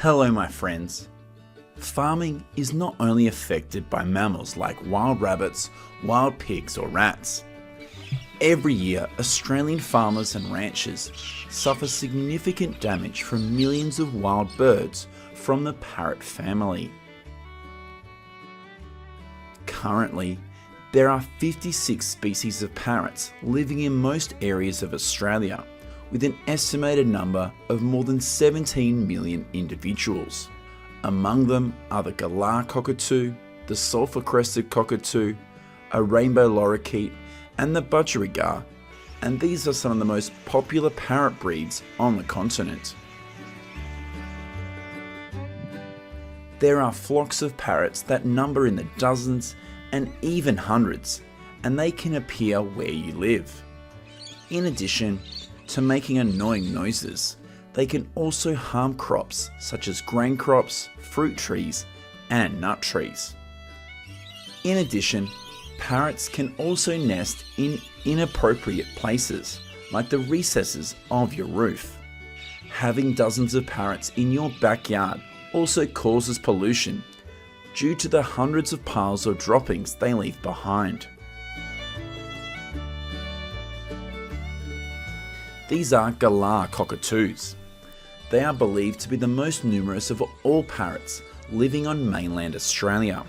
Hello my friends. Farming is not only affected by mammals like wild rabbits, wild pigs or rats. Every year, Australian farmers and ranchers suffer significant damage from millions of wild birds from the parrot family. Currently, there are 56 species of parrots living in most areas of Australia, with an estimated number of more than 17 million individuals. Among them are the galah cockatoo, the sulphur-crested cockatoo, a rainbow lorikeet, and the budgerigar, and these are some of the most popular parrot breeds on the continent. There are flocks of parrots that number in the dozens and even hundreds, and they can appear where you live. In addition to making annoying noises, they can also harm crops such as grain crops, fruit trees, and nut trees. In addition, parrots can also nest in inappropriate places, like the recesses of your roof. Having dozens of parrots in your backyard also causes pollution due to the hundreds of piles of droppings they leave behind. These are galah cockatoos. They are believed to be the most numerous of all parrots living on mainland Australia.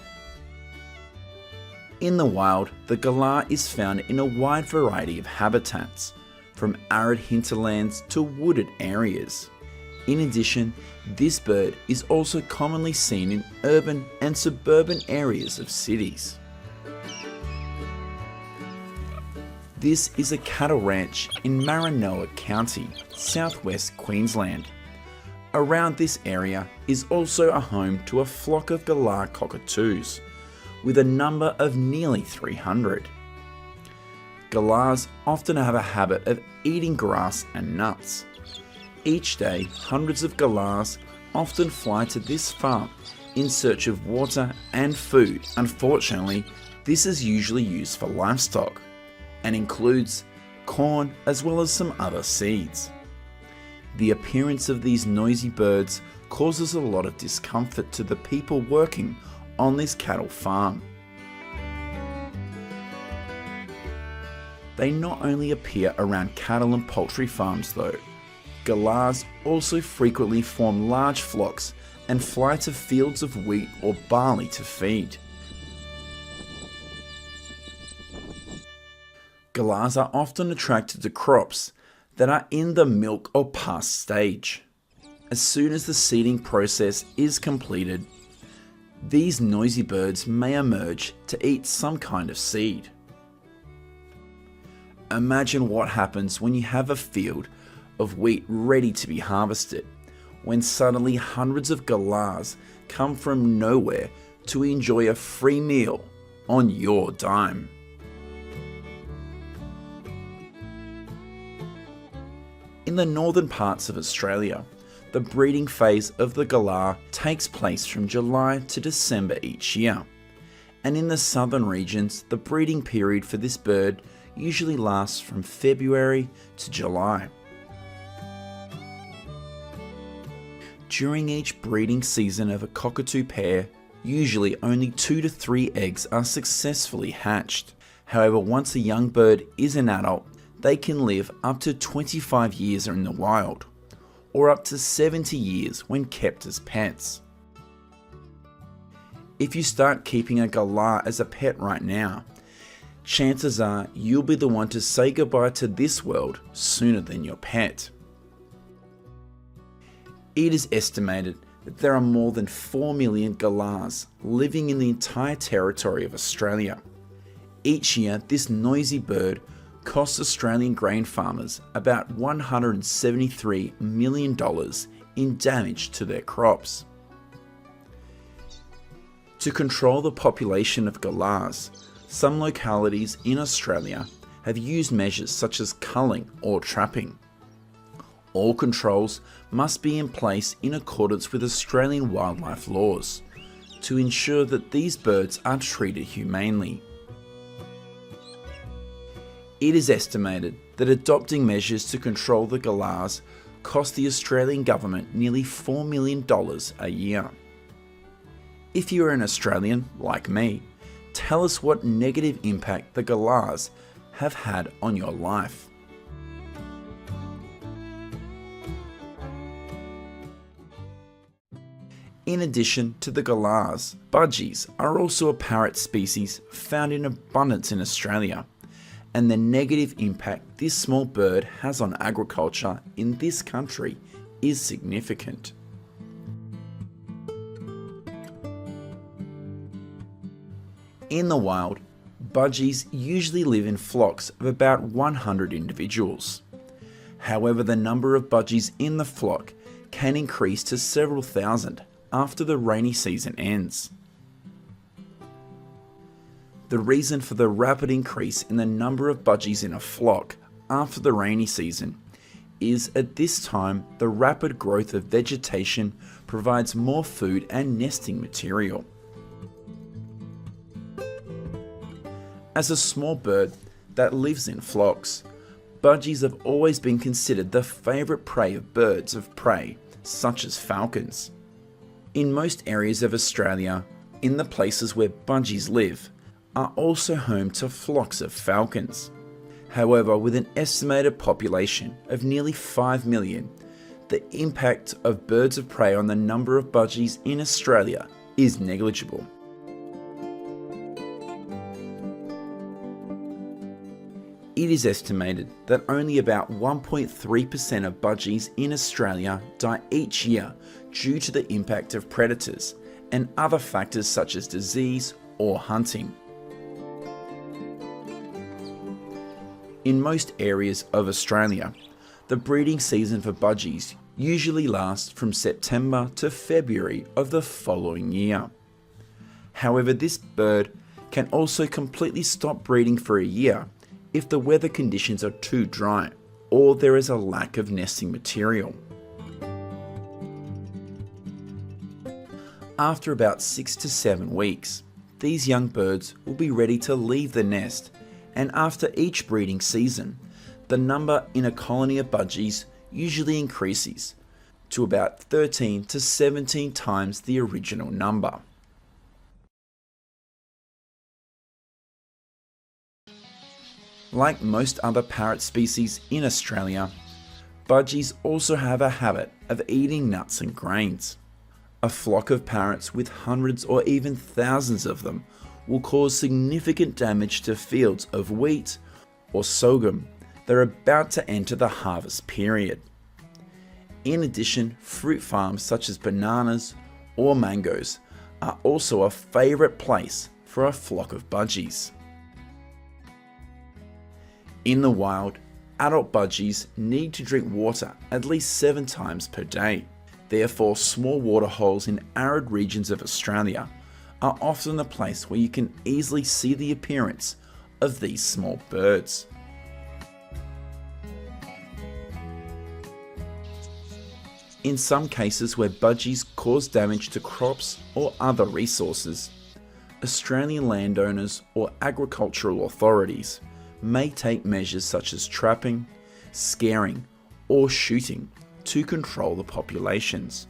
In the wild, the galah is found in a wide variety of habitats, from arid hinterlands to wooded areas. In addition, this bird is also commonly seen in urban and suburban areas of cities. This is a cattle ranch in Maranoa County, southwest Queensland. Around this area is also a home to a flock of galah cockatoos, with a number of nearly 300. Galahs often have a habit of eating grass and nuts. Each day, hundreds of galahs often fly to this farm in search of water and food. Unfortunately, this is usually used for livestock and includes corn as well as some other seeds. The appearance of these noisy birds causes a lot of discomfort to the people working on this cattle farm. They not only appear around cattle and poultry farms though. Galahs also frequently form large flocks and fly to fields of wheat or barley to feed. Galahs are often attracted to crops that are in the milk or past stage. As soon as the seeding process is completed, these noisy birds may emerge to eat some kind of seed. Imagine what happens when you have a field of wheat ready to be harvested, when suddenly hundreds of galahs come from nowhere to enjoy a free meal on your dime. In the northern parts of Australia, the breeding phase of the galah takes place from July to December each year, and in the southern regions, the breeding period for this bird usually lasts from February to July. During each breeding season of a cockatoo pair, usually only 2 to 3 eggs are successfully hatched. However, once a young bird is an adult, they can live up to 25 years in the wild, or up to 70 years when kept as pets. If you start keeping a galah as a pet right now, chances are you'll be the one to say goodbye to this world sooner than your pet. It is estimated that there are more than 4 million galahs living in the entire territory of Australia. Each year, this noisy bird costs Australian grain farmers about $173 million in damage to their crops. To control the population of galahs, some localities in Australia have used measures such as culling or trapping. All controls must be in place in accordance with Australian wildlife laws to ensure that these birds are treated humanely. It is estimated that adopting measures to control the galahs cost the Australian government nearly $4 million a year. If you are an Australian, like me, tell us what negative impact the galahs have had on your life. In addition to the galahs, budgies are also a parrot species found in abundance in Australia, and the negative impact this small bird has on agriculture in this country is significant. In the wild, budgies usually live in flocks of about 100 individuals. However, the number of budgies in the flock can increase to several thousand after the rainy season ends. The reason for the rapid increase in the number of budgies in a flock after the rainy season is at this time the rapid growth of vegetation provides more food and nesting material. As a small bird that lives in flocks, budgies have always been considered the favourite prey of birds of prey such as falcons. In most areas of Australia, in the places where budgies live, are also home to flocks of falcons. However, with an estimated population of nearly 5 million, the impact of birds of prey on the number of budgies in Australia is negligible. It is estimated that only about 1.3% of budgies in Australia die each year due to the impact of predators and other factors such as disease or hunting. In most areas of Australia, the breeding season for budgies usually lasts from September to February of the following year. However, this bird can also completely stop breeding for a year if the weather conditions are too dry or there is a lack of nesting material. After about 6 to 7 weeks, these young birds will be ready to leave the nest, and after each breeding season, the number in a colony of budgies usually increases to about 13 to 17 times the original number. Like most other parrot species in Australia, budgies also have a habit of eating nuts and grains. A flock of parrots with hundreds or even thousands of them will cause significant damage to fields of wheat or sorghum that are about to enter the harvest period. In addition, fruit farms such as bananas or mangoes are also a favourite place for a flock of budgies. In the wild, adult budgies need to drink water at least 7 times per day. Therefore, small water holes in arid regions of Australia are often the place where you can easily see the appearance of these small birds. In some cases where budgies cause damage to crops or other resources, Australian landowners or agricultural authorities may take measures such as trapping, scaring, or shooting to control the populations.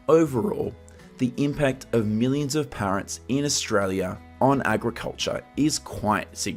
Overall, the impact of millions of parrots in Australia on agriculture is quite significant.